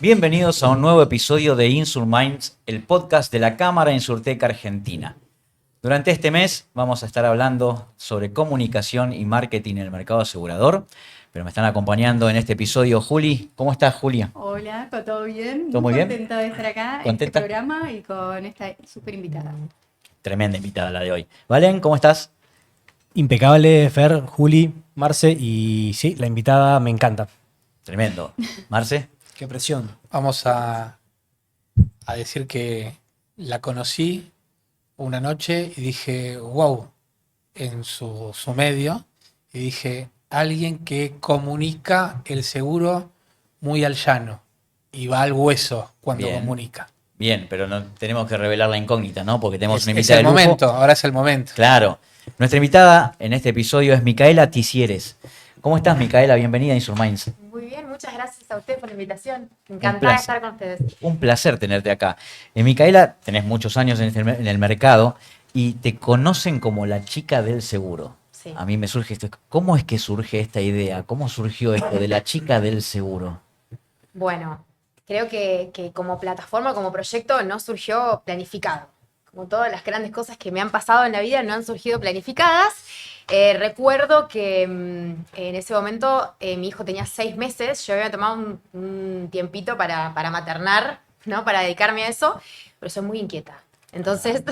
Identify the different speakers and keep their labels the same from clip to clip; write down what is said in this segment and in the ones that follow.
Speaker 1: Bienvenidos a un nuevo episodio de Insurminds, el podcast de la Cámara Insurtech Argentina. Durante este mes vamos a estar hablando sobre comunicación y marketing en el mercado asegurador, pero me están acompañando en este episodio Juli. ¿Cómo estás, Julia?
Speaker 2: Hola, ¿todo bien?
Speaker 1: ¿Todo
Speaker 2: Muy
Speaker 1: muy bien?
Speaker 2: contenta de estar acá en este
Speaker 1: ¿Contenta?
Speaker 2: programa y con esta súper invitada.
Speaker 1: Tremenda invitada la de hoy. Valen, ¿cómo estás?
Speaker 3: Impecable, Fer, Juli, Marce y sí, la invitada me encanta.
Speaker 1: Tremendo. Marce.
Speaker 4: Qué presión. Vamos a decir que la conocí una noche y dije, wow, en su medio, y dije, alguien que comunica el seguro muy al llano y va al hueso cuando
Speaker 1: Bien.
Speaker 4: comunica.
Speaker 1: Bien, pero no tenemos que revelar la incógnita, ¿no? Porque tenemos una
Speaker 4: Es
Speaker 1: invitada
Speaker 4: el
Speaker 1: de lujo.
Speaker 4: momento, ahora es el momento.
Speaker 1: Claro. Nuestra invitada en este episodio es Micaela Tisieres. ¿Cómo estás, Micaela? Bienvenida a Insurminds.
Speaker 5: Muy bien, muchas gracias a ustedes por la invitación.
Speaker 1: Un
Speaker 5: Encantada de
Speaker 1: placer.
Speaker 5: estar con ustedes.
Speaker 1: Un placer tenerte acá. Micaela, tenés muchos años en el mercado y te conocen como la chica del seguro.
Speaker 5: Sí.
Speaker 1: A mí me surge esto. ¿Cómo es que surge esta idea? ¿Cómo surgió esto de la chica del seguro?
Speaker 5: Bueno, creo que como plataforma, como proyecto, no surgió planificado. Como todas las grandes cosas que me han pasado en la vida no han surgido planificadas. Recuerdo que en ese momento mi hijo tenía 6 meses, yo había tomado un tiempito para maternar, ¿no? Para dedicarme a eso, pero soy muy inquieta. Entonces,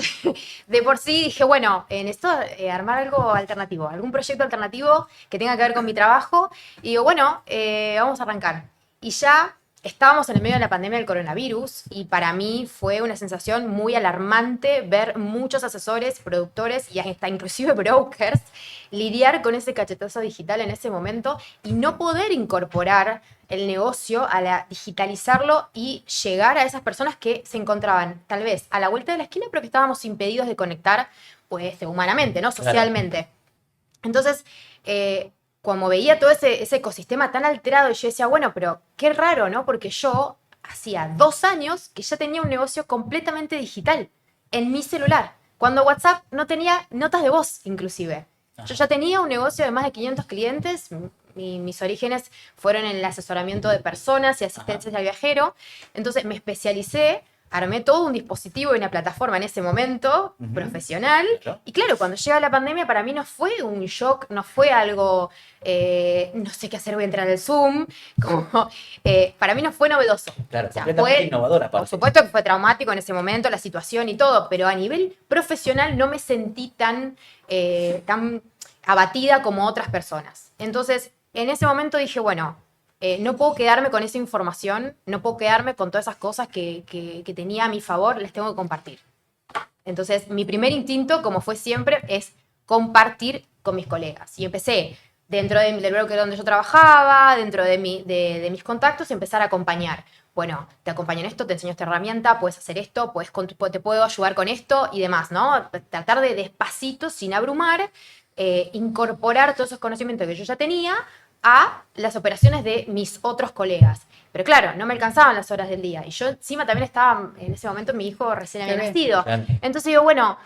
Speaker 5: de por sí dije, bueno, en esto armar algo alternativo, algún proyecto alternativo que tenga que ver con mi trabajo. Y digo, bueno, vamos a arrancar. Y ya estábamos en el medio de la pandemia del coronavirus y para mí fue una sensación muy alarmante ver muchos asesores, productores y hasta inclusive brokers lidiar con ese cachetazo digital en ese momento y no poder incorporar el negocio digitalizarlo y llegar a esas personas que se encontraban tal vez a la vuelta de la esquina, pero que estábamos impedidos de conectar pues humanamente, ¿no? Socialmente. Entonces, como veía todo ese ecosistema tan alterado, yo decía, bueno, pero qué raro, ¿no? Porque yo hacía 2 años que ya tenía un negocio completamente digital en mi celular, cuando WhatsApp no tenía notas de voz, inclusive. Yo ya tenía un negocio de más de 500 clientes. Mis orígenes fueron en el asesoramiento de personas y asistencias al viajero. Entonces me especialicé, armé todo un dispositivo y una plataforma en ese momento, profesional.
Speaker 1: Claro.
Speaker 5: Y claro, cuando llega la pandemia para mí no fue un shock, no fue algo, no sé qué hacer, voy a entrar al Zoom. Para mí no fue novedoso.
Speaker 1: Claro,
Speaker 5: O sea,
Speaker 1: completamente innovadora, aparte.
Speaker 5: por supuesto que fue traumático en ese momento, la situación y todo, pero a nivel profesional no me sentí tan abatida como otras personas. Entonces, en ese momento dije, bueno, no puedo quedarme con esa información, no puedo quedarme con todas esas cosas que tenía a mi favor, les tengo que compartir. Entonces, mi primer instinto, como fue siempre, es compartir con mis colegas. Y empecé dentro del broker donde yo trabajaba, dentro de mis contactos, empezar a acompañar. Bueno, te acompaño en esto, te enseño esta herramienta, puedes hacer esto, te puedo ayudar con esto y demás, ¿no? Tratar de despacito, sin abrumar, incorporar todos esos conocimientos que yo ya tenía a las operaciones de mis otros colegas. Pero claro, no me alcanzaban las horas del día. Y yo encima también estaba, en ese momento mi hijo recién había nacido.
Speaker 1: Claro.
Speaker 5: Entonces digo, bueno,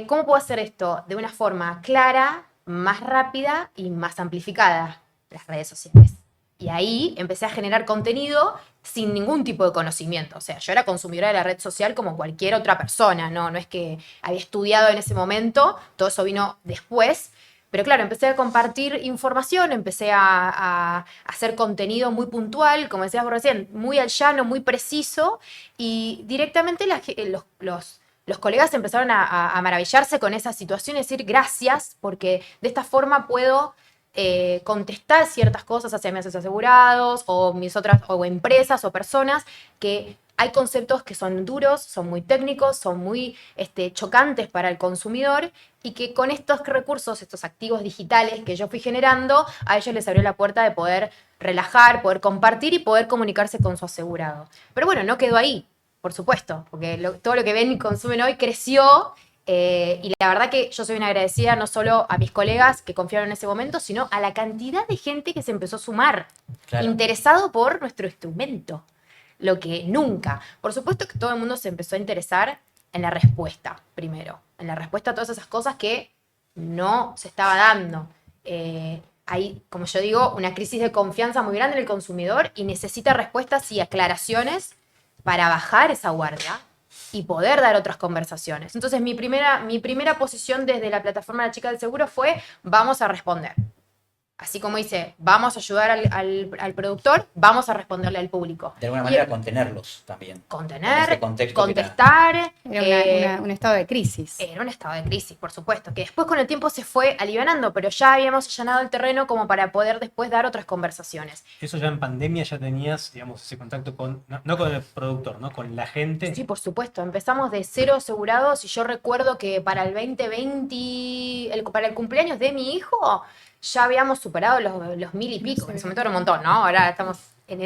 Speaker 5: ¿cómo puedo hacer esto de una forma clara, más rápida y más amplificada? Las redes sociales. Y ahí empecé a generar contenido sin ningún tipo de conocimiento. O sea, yo era consumidora de la red social como cualquier otra persona, no es que había estudiado en ese momento, todo eso vino después. Pero claro, empecé a compartir información, empecé a hacer contenido muy puntual, como decías vos recién, muy al llano, muy preciso, y directamente los colegas empezaron a maravillarse con esa situación y decir gracias, porque de esta forma puedo contestar ciertas cosas hacia mis asegurados o mis otras o empresas o personas que hay conceptos que son duros, son muy técnicos, son muy chocantes para el consumidor y que con estos recursos, estos activos digitales que yo fui generando, a ellos les abrió la puerta de poder relajar, poder compartir y poder comunicarse con su asegurado. Pero bueno, no quedó ahí, por supuesto, porque todo lo que ven y consumen hoy creció. Y la verdad que yo soy una agradecida no solo a mis colegas que confiaron en ese momento, sino a la cantidad de gente que se empezó a sumar,
Speaker 1: Claro.
Speaker 5: interesado por nuestro instrumento. Lo que nunca. Por supuesto que todo el mundo se empezó a interesar en la respuesta, primero. En la respuesta a todas esas cosas que no se estaba dando. hay, como yo digo, una crisis de confianza muy grande en el consumidor y necesita respuestas y aclaraciones para bajar esa guardia y poder dar otras conversaciones. Entonces, mi primera posición desde la plataforma La Chica del Seguro fue, vamos a responder. Así como dice, vamos a ayudar al productor, vamos a responderle al público.
Speaker 1: De alguna manera contenerlos también.
Speaker 5: Contener,
Speaker 1: En este contexto
Speaker 5: contestar.
Speaker 2: Era un estado de crisis.
Speaker 5: Era un estado de crisis, por supuesto, que después con el tiempo se fue alivianando, pero ya habíamos allanado el terreno como para poder después dar otras conversaciones.
Speaker 3: Eso ya en pandemia ya tenías, digamos, ese contacto con, no con el productor, ¿no? Con la gente.
Speaker 5: Sí, por supuesto. Empezamos de 0 asegurados y yo recuerdo que para el 2020, para el cumpleaños de mi hijo, ya habíamos superado los 1000 y pico. En ese momento era un montón, ¿no? Ahora estamos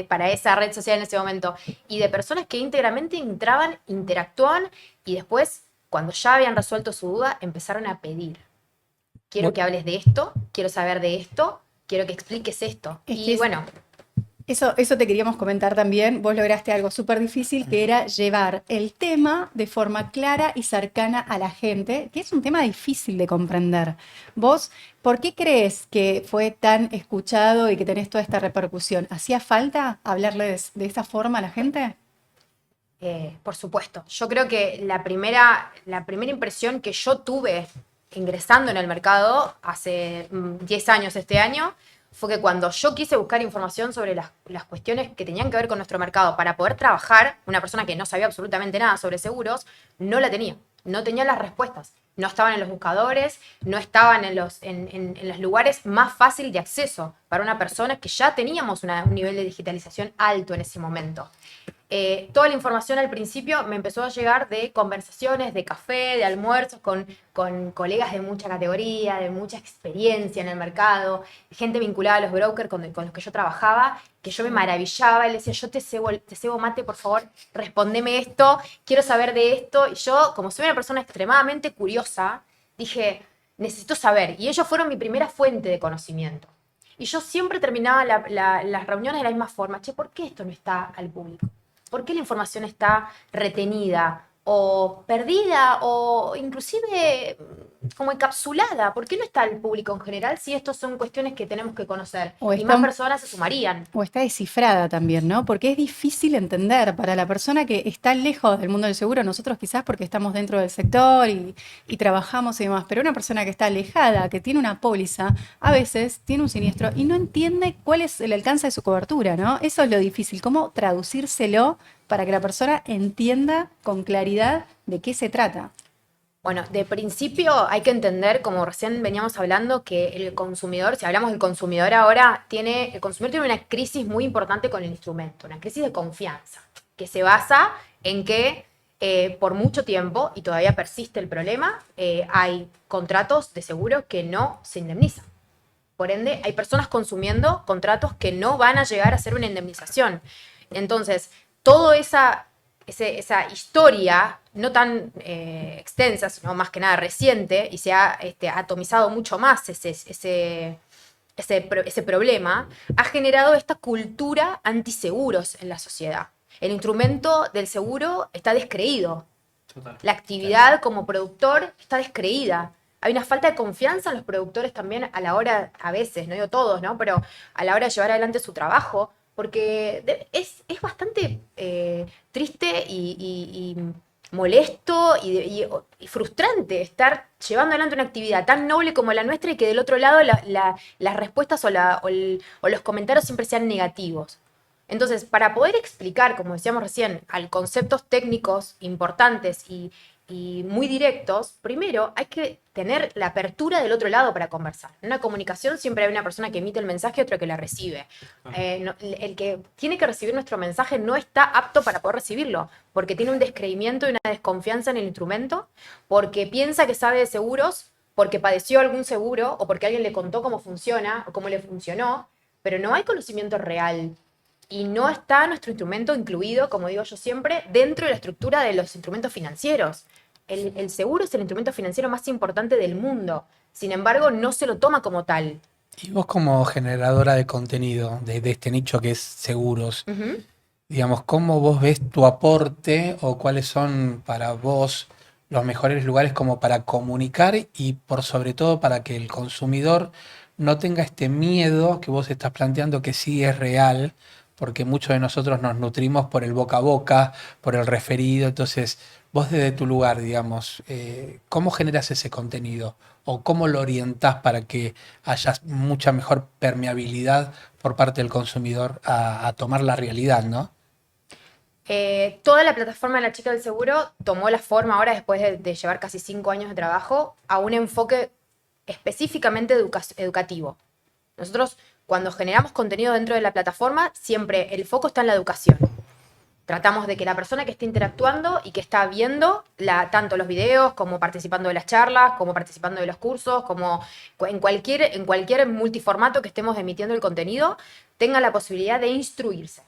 Speaker 5: para esa red social en ese momento. Y de personas que íntegramente entraban, interactuaban y después, cuando ya habían resuelto su duda, empezaron a pedir. Quiero que hables de esto, quiero saber de esto, quiero que expliques esto. Y bueno...
Speaker 2: Eso te queríamos comentar también. Vos lograste algo súper difícil, que era llevar el tema de forma clara y cercana a la gente, que es un tema difícil de comprender. Vos, ¿por qué crees que fue tan escuchado y que tenés toda esta repercusión? ¿Hacía falta hablarle de esa forma a la gente?
Speaker 5: Por supuesto. Yo creo que la primera impresión que yo tuve ingresando en el mercado hace 10 años este año fue que cuando yo quise buscar información sobre las cuestiones que tenían que ver con nuestro mercado para poder trabajar, una persona que no sabía absolutamente nada sobre seguros, no la tenía, no tenía las respuestas. No estaban en los buscadores, no estaban en los lugares más fácil de acceso para una persona que ya teníamos un nivel de digitalización alto en ese momento. Toda la información al principio me empezó a llegar de conversaciones, de café, de almuerzos con colegas de mucha categoría, de mucha experiencia en el mercado, gente vinculada a los brokers con los que yo trabajaba, que yo me maravillaba y le decía, yo te cebo mate, por favor, respondeme esto, quiero saber de esto. Y yo, como soy una persona extremadamente curiosa, dije, necesito saber. Y ellos fueron mi primera fuente de conocimiento. Y yo siempre terminaba las reuniones de la misma forma. Che, ¿por qué esto no está al público? ¿Por qué la información está retenida o perdida o inclusive como encapsulada? ¿Por qué no está al público en general si estas son cuestiones que tenemos que conocer? Y más personas se sumarían.
Speaker 2: O está descifrada también, ¿no? Porque es difícil entender para la persona que está lejos del mundo del seguro, nosotros quizás porque estamos dentro del sector y trabajamos y demás, pero una persona que está alejada, que tiene una póliza, a veces tiene un siniestro y no entiende cuál es el alcance de su cobertura, ¿no? Eso es lo difícil, cómo traducírselo para que la persona entienda con claridad de qué se trata.
Speaker 5: Bueno, de principio hay que entender, como recién veníamos hablando, que el consumidor, si hablamos del consumidor ahora, el consumidor tiene una crisis muy importante con el instrumento, una crisis de confianza, que se basa en que por mucho tiempo, y todavía persiste el problema, hay contratos de seguro que no se indemnizan. Por ende, hay personas consumiendo contratos que no van a llegar a ser una indemnización. Entonces, toda esa historia, no tan extensa, sino más que nada reciente, y se ha atomizado mucho más ese problema, ha generado esta cultura antiseguros en la sociedad. El instrumento del seguro está descreído. Total. La actividad como productor está descreída. Hay una falta de confianza en los productores también a la hora, a veces, no digo todos, ¿no? Pero a la hora de llevar adelante su trabajo, porque es bastante triste y molesto y frustrante estar llevando adelante una actividad tan noble como la nuestra y que del otro lado las respuestas o los comentarios siempre sean negativos. Entonces, para poder explicar, como decíamos recién, a conceptos técnicos importantes y muy directos, primero hay que tener la apertura del otro lado para conversar. En una comunicación siempre hay una persona que emite el mensaje y otra que la recibe. El que tiene que recibir nuestro mensaje no está apto para poder recibirlo, porque tiene un descreimiento y una desconfianza en el instrumento, porque piensa que sabe de seguros, porque padeció algún seguro o porque alguien le contó cómo funciona o cómo le funcionó, pero no hay conocimiento real. Y no está nuestro instrumento incluido, como digo yo siempre, dentro de la estructura de los instrumentos financieros. El seguro es el instrumento financiero más importante del mundo. Sin embargo, no se lo toma como tal.
Speaker 4: Y vos como generadora de contenido de este nicho que es seguros, digamos, ¿cómo vos ves tu aporte o cuáles son para vos los mejores lugares como para comunicar y por sobre todo para que el consumidor no tenga este miedo que vos estás planteando, que sí es real, porque muchos de nosotros nos nutrimos por el boca a boca, por el referido. Entonces, vos desde tu lugar, digamos, ¿cómo generas ese contenido? ¿O cómo lo orientás para que haya mucha mejor permeabilidad por parte del consumidor a tomar la realidad, ¿no?
Speaker 5: Toda la plataforma de La Chica del Seguro tomó la forma ahora, después de llevar casi 5 años de trabajo, a un enfoque específicamente educativo. Nosotros, cuando generamos contenido dentro de la plataforma, siempre el foco está en la educación. Tratamos de que la persona que esté interactuando y que está viendo tanto los videos, como participando de las charlas, como participando de los cursos, como en cualquier multiformato que estemos emitiendo el contenido, tenga la posibilidad de instruirse,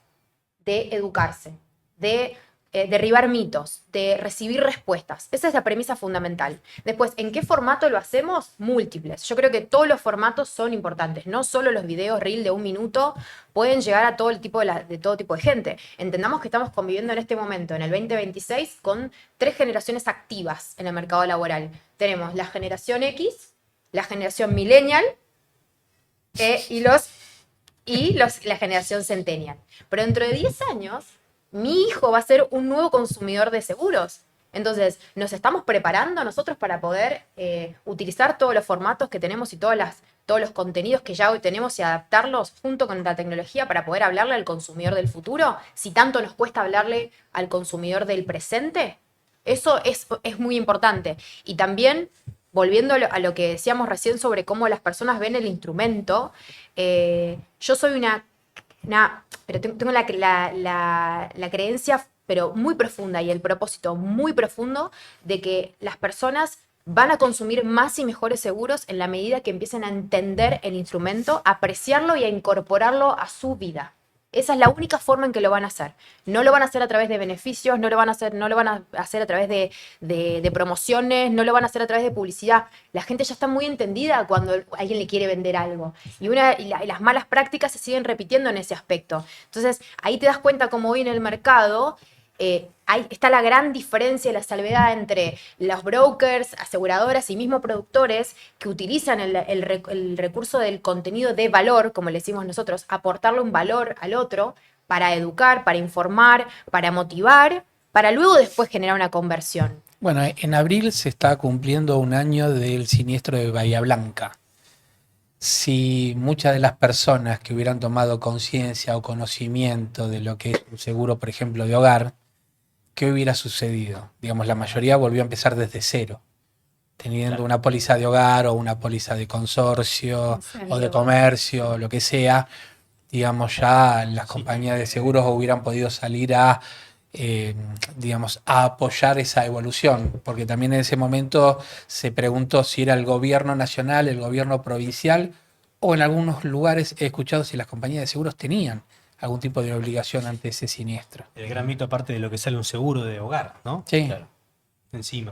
Speaker 5: de educarse, de derribar mitos, de recibir respuestas. Esa es la premisa fundamental. Después, ¿en qué formato lo hacemos? Múltiples. Yo creo que todos los formatos son importantes. No solo los videos reel de 1 minuto pueden llegar a todo el tipo de todo tipo de gente. Entendamos que estamos conviviendo en este momento, en el 2026, con 3 generaciones activas en el mercado laboral. Tenemos la generación X, la generación millennial la generación centennial. Pero dentro de 10 años, mi hijo va a ser un nuevo consumidor de seguros. Entonces, nos estamos preparando nosotros para poder utilizar todos los formatos que tenemos y todos los contenidos que ya hoy tenemos y adaptarlos junto con la tecnología para poder hablarle al consumidor del futuro, si tanto nos cuesta hablarle al consumidor del presente. Eso es muy importante. Y también, volviendo a lo que decíamos recién sobre cómo las personas ven el instrumento, yo soy pero tengo la creencia, pero muy profunda, y el propósito muy profundo de que las personas van a consumir más y mejores seguros en la medida que empiecen a entender el instrumento, a apreciarlo y a incorporarlo a su vida. Esa es la única forma en que lo van a hacer. No lo van a hacer a través de beneficios, no lo van a hacer a través de promociones, no lo van a hacer a través de publicidad. La gente ya está muy entendida cuando alguien le quiere vender algo. Y las malas prácticas se siguen repitiendo en ese aspecto. Entonces, ahí te das cuenta cómo hoy en el mercado ahí está la gran diferencia y la salvedad entre los brokers, aseguradoras y mismos productores que utilizan el recurso del contenido de valor, como le decimos nosotros, aportarle un valor al otro para educar, para informar, para motivar, para luego después generar una conversión.
Speaker 4: Bueno, en abril se está cumpliendo 1 año del siniestro de Bahía Blanca. Si muchas de las personas que hubieran tomado conciencia o conocimiento de lo que es un seguro, por ejemplo, de hogar, ¿qué hubiera sucedido? Digamos, la mayoría volvió a empezar desde cero, teniendo una póliza de hogar o una póliza de consorcio o de comercio, lo que sea. Digamos, ya las compañías de seguros hubieran podido salir a apoyar esa evolución, porque también en ese momento se preguntó si era el gobierno nacional, el gobierno provincial, o en algunos lugares he escuchado si las compañías de seguros tenían algún tipo de obligación ante ese siniestro.
Speaker 3: El gran mito aparte de lo que sale un seguro de hogar, ¿no?
Speaker 4: Sí.
Speaker 3: Claro. Encima.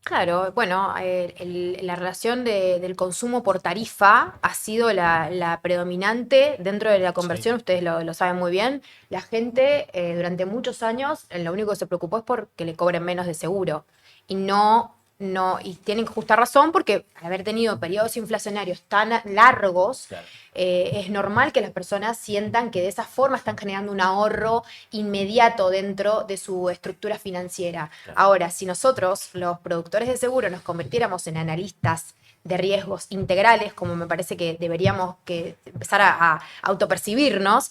Speaker 5: Claro, bueno, la relación del consumo por tarifa ha sido la predominante dentro de la conversión, sí. Ustedes lo saben muy bien. La gente durante muchos años lo único que se preocupó es porque le cobren menos de seguro. Y tienen justa razón, porque al haber tenido periodos inflacionarios tan largos, claro, es normal que las personas sientan que de esa forma están generando un ahorro inmediato dentro de su estructura financiera. Claro. Ahora, si nosotros, los productores de seguro, nos convirtiéramos en analistas de riesgos integrales, como me parece que deberíamos empezar a autopercibirnos,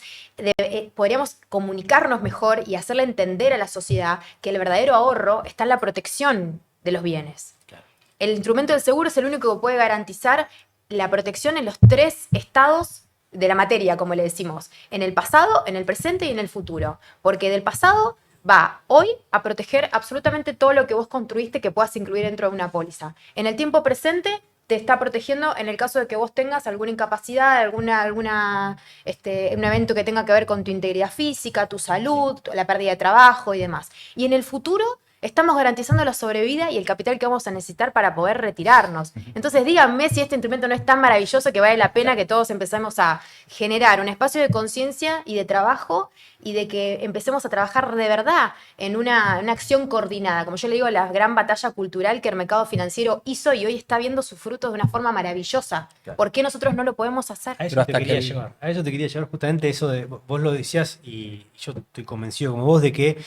Speaker 5: podríamos comunicarnos mejor y hacerle entender a la sociedad que el verdadero ahorro está en la protección de los bienes. Claro. El instrumento del seguro es el único que puede garantizar la protección en los 3 estados de la materia, como le decimos, en el pasado, en el presente y en el futuro. Porque del pasado va hoy a proteger absolutamente todo lo que vos construiste que puedas incluir dentro de una póliza. En el tiempo presente te está protegiendo en el caso de que vos tengas alguna incapacidad, un evento que tenga que ver con tu integridad física, tu salud, la pérdida de trabajo y demás. Y en el futuro estamos garantizando la sobrevida y el capital que vamos a necesitar para poder retirarnos. Entonces díganme si este instrumento no es tan maravilloso que vale la pena que todos empecemos a generar un espacio de conciencia y de trabajo y de que empecemos a trabajar de verdad en una acción coordinada. Como yo le digo, la gran batalla cultural que el mercado financiero hizo y hoy está viendo sus frutos de una forma maravillosa.
Speaker 1: Claro.
Speaker 5: ¿Por qué nosotros no lo podemos hacer?
Speaker 3: A eso
Speaker 4: Pero
Speaker 3: te
Speaker 4: hasta
Speaker 3: quería
Speaker 4: que-
Speaker 3: llevar. A eso te quería llevar justamente eso de, vos lo decías y yo estoy convencido como vos de que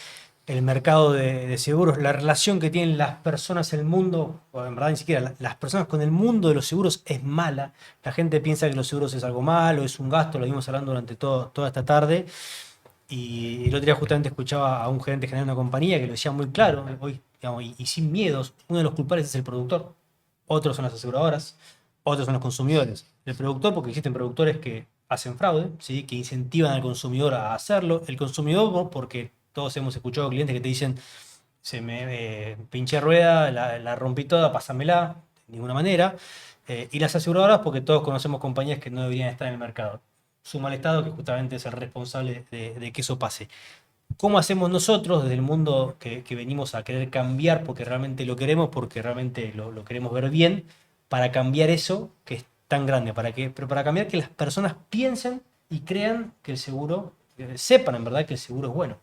Speaker 3: el mercado de seguros, la relación que tienen las personas en el mundo, o en verdad ni siquiera las personas con el mundo de los seguros es mala. La gente piensa que los seguros es algo malo, es un gasto, lo vimos hablando durante toda esta tarde. Y el otro día justamente escuchaba a un gerente general de una compañía que lo decía muy claro, hoy, digamos, y sin miedos, uno de los culpables es el productor, otros son las aseguradoras, otros son los consumidores. El productor, porque existen productores que hacen fraude, ¿sí? Que incentivan al consumidor a hacerlo. El consumidor, porque todos hemos escuchado clientes que te dicen, se me pinché rueda, la rompí toda, pásamela, de ninguna manera. Y las aseguradoras, porque todos conocemos compañías que no deberían estar en el mercado. Su mal estado, que justamente es el responsable de que eso pase. ¿Cómo hacemos nosotros desde el mundo que venimos a querer cambiar porque realmente lo queremos, porque realmente lo queremos ver bien, para cambiar eso que es tan grande? Pero para cambiar que las personas piensen y crean que el seguro, sepan en verdad que el seguro es bueno.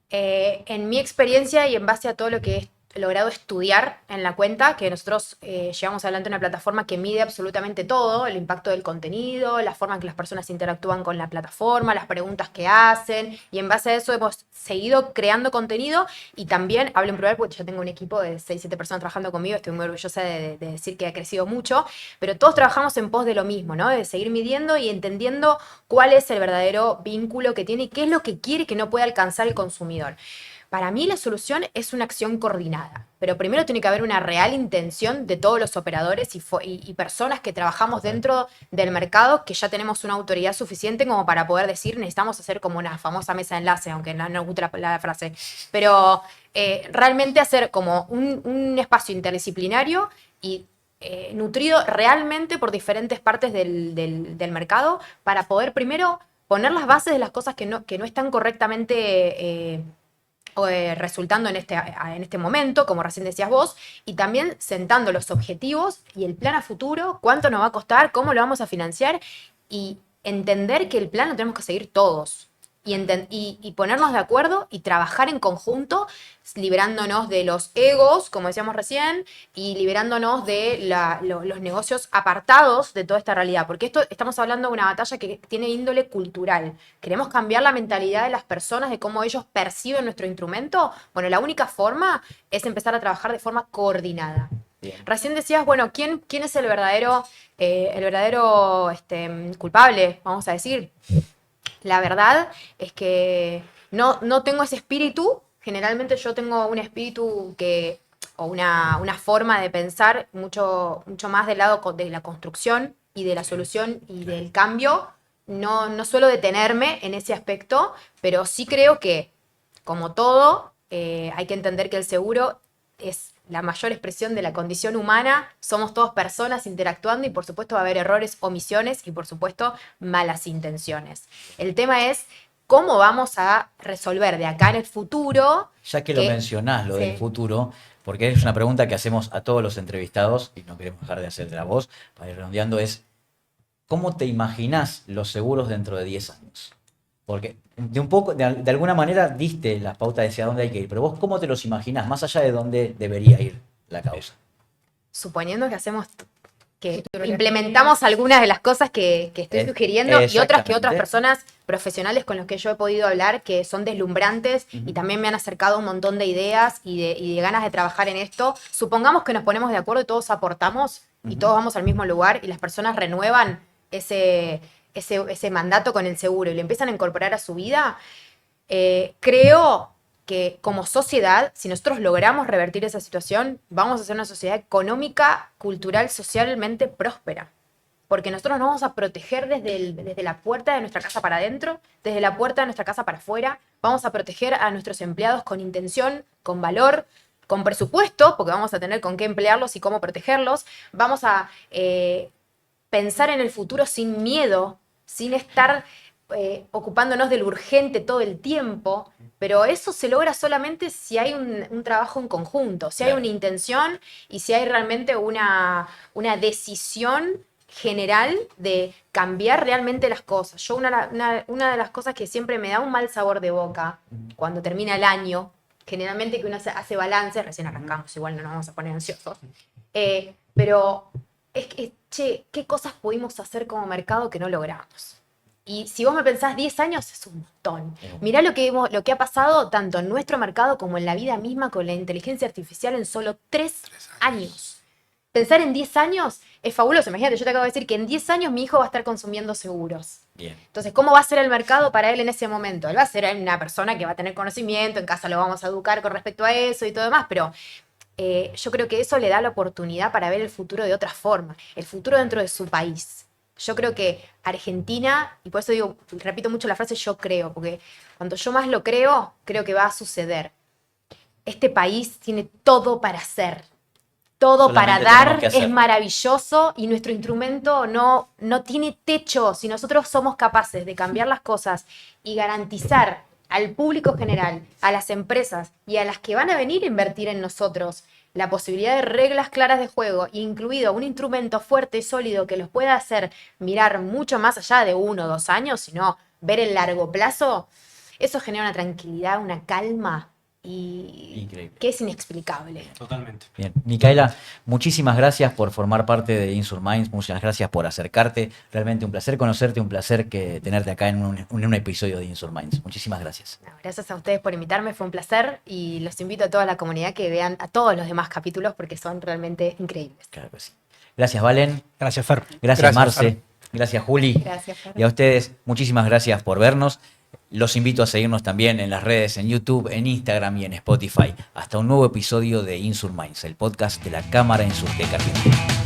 Speaker 5: En mi experiencia y en base a todo lo que he logrado estudiar en la cuenta, que nosotros llevamos adelante una plataforma que mide absolutamente todo, el impacto del contenido, la forma en que las personas interactúan con la plataforma, las preguntas que hacen, y en base a eso hemos seguido creando contenido y también, hablo en plural porque ya tengo un equipo de 6-7 personas trabajando conmigo, estoy muy orgullosa de decir que ha crecido mucho, pero todos trabajamos en pos de lo mismo, ¿no? De seguir midiendo y entendiendo cuál es el verdadero vínculo que tiene y qué es lo que quiere que no puede alcanzar el consumidor. Para mí la solución es una acción coordinada, pero primero tiene que haber una real intención de todos los operadores y personas que trabajamos dentro del mercado, que ya tenemos una autoridad suficiente como para poder decir necesitamos hacer como una famosa mesa de enlace, aunque no nos gusta la frase, pero realmente hacer como un espacio interdisciplinario y nutrido realmente por diferentes partes del mercado para poder primero poner las bases de las cosas que no están correctamente resultando en este momento, como recién decías vos, y también sentando los objetivos y el plan a futuro, cuánto nos va a costar, cómo lo vamos a financiar, y entender que el plan lo tenemos que seguir todos. Y ponernos de acuerdo y trabajar en conjunto, liberándonos de los egos, como decíamos recién, y liberándonos de los negocios apartados de toda esta realidad. Porque estamos hablando de una batalla que tiene índole cultural. ¿Queremos cambiar la mentalidad de las personas, de cómo ellos perciben nuestro instrumento? Bueno, la única forma es empezar a trabajar de forma coordinada.
Speaker 1: Bien.
Speaker 5: Recién decías, bueno, ¿quién es el verdadero culpable, vamos a decir? La verdad es que no tengo ese espíritu. Generalmente yo tengo un espíritu o una forma de pensar mucho más del lado de la construcción y de la solución y del cambio. No suelo detenerme en ese aspecto, pero sí creo que, como todo, hay que entender que el seguro es la mayor expresión de la condición humana, somos todos personas interactuando y por supuesto va a haber errores, omisiones y por supuesto malas intenciones. El tema es cómo vamos a resolver de acá en el futuro.
Speaker 1: Ya que lo mencionás, lo del futuro, porque es una pregunta que hacemos a todos los entrevistados y no queremos dejar de hacerte a vos, para ir redondeando, es ¿cómo te imaginás los seguros dentro de 10 años? Porque de alguna manera diste las pautas de hacia dónde hay que ir, pero vos ¿cómo te los imaginás, más allá de dónde debería ir la causa?
Speaker 5: Suponiendo que implementamos algunas de las cosas que estoy sugiriendo y otras que otras personas profesionales con los que yo he podido hablar que son deslumbrantes y también me han acercado un montón de ideas y de ganas de trabajar en esto. Supongamos que nos ponemos de acuerdo y todos aportamos y todos vamos al mismo lugar y las personas renuevan ese mandato con el seguro y lo empiezan a incorporar a su vida. Creo que como sociedad, si nosotros logramos revertir esa situación, vamos a ser una sociedad económica, cultural, socialmente próspera. Porque nosotros nos vamos a proteger desde la puerta de nuestra casa para adentro, desde la puerta de nuestra casa para afuera. Vamos a proteger a nuestros empleados con intención, con valor, con presupuesto, porque vamos a tener con qué emplearlos y cómo protegerlos. Vamos a pensar en el futuro sin miedo, sin estar ocupándonos del urgente todo el tiempo, pero eso se logra solamente si hay un trabajo en conjunto, si hay
Speaker 1: Claro.
Speaker 5: una intención y si hay realmente una decisión general de cambiar realmente las cosas. Yo una de las cosas que siempre me da un mal sabor de boca cuando termina el año, generalmente que uno hace balance, recién arrancamos, igual no nos vamos a poner ansiosos, pero es que, che, ¿qué cosas pudimos hacer como mercado que no logramos? Y si vos me pensás 10 años, es un montón. Mirá lo que ha pasado tanto en nuestro mercado como en la vida misma con la inteligencia artificial en solo 3 años. Pensar en 10 años es fabuloso. Imagínate, yo te acabo de decir que en 10 años mi hijo va a estar consumiendo seguros.
Speaker 1: Bien.
Speaker 5: Entonces, ¿cómo va a ser el mercado para él en ese momento? Él va a ser una persona que va a tener conocimiento, en casa lo vamos a educar con respecto a eso y todo demás, pero yo creo que eso le da la oportunidad para ver el futuro de otra forma, el futuro dentro de su país. Yo creo que Argentina, y por eso digo, repito mucho la frase yo creo, porque cuando yo más lo creo, creo que va a suceder. Este país tiene todo para hacer, todo
Speaker 1: Solamente
Speaker 5: para
Speaker 1: tenemos
Speaker 5: dar,
Speaker 1: que hacer.
Speaker 5: es maravilloso y nuestro instrumento no tiene techo. Si nosotros somos capaces de cambiar las cosas y garantizar al público general, a las empresas y a las que van a venir a invertir en nosotros la posibilidad de reglas claras de juego, incluido un instrumento fuerte y sólido que los pueda hacer mirar mucho más allá de 1 o 2 años, sino ver el largo plazo, eso genera una tranquilidad, una calma y
Speaker 1: Increíble.
Speaker 5: que es inexplicable.
Speaker 3: Totalmente.
Speaker 1: Bien. Micaela, muchísimas gracias por formar parte de Insur Minds, muchas gracias por acercarte. Realmente un placer conocerte, un placer tenerte acá en un episodio de Insur Minds. Muchísimas gracias.
Speaker 5: No, gracias a ustedes por invitarme, fue un placer y los invito a toda la comunidad que vean a todos los demás capítulos porque son realmente increíbles.
Speaker 1: Claro que sí. Gracias, Valen.
Speaker 3: Gracias, Fer.
Speaker 1: Gracias,
Speaker 4: Gracias,
Speaker 1: Marce.
Speaker 4: Fer.
Speaker 1: Gracias, Juli.
Speaker 5: Gracias, Fer.
Speaker 1: Y a ustedes, muchísimas gracias por vernos. Los invito a seguirnos también en las redes, en YouTube, en Instagram y en Spotify. Hasta un nuevo episodio de Insur Minds, el podcast de la Cámara Insurtec Argentina.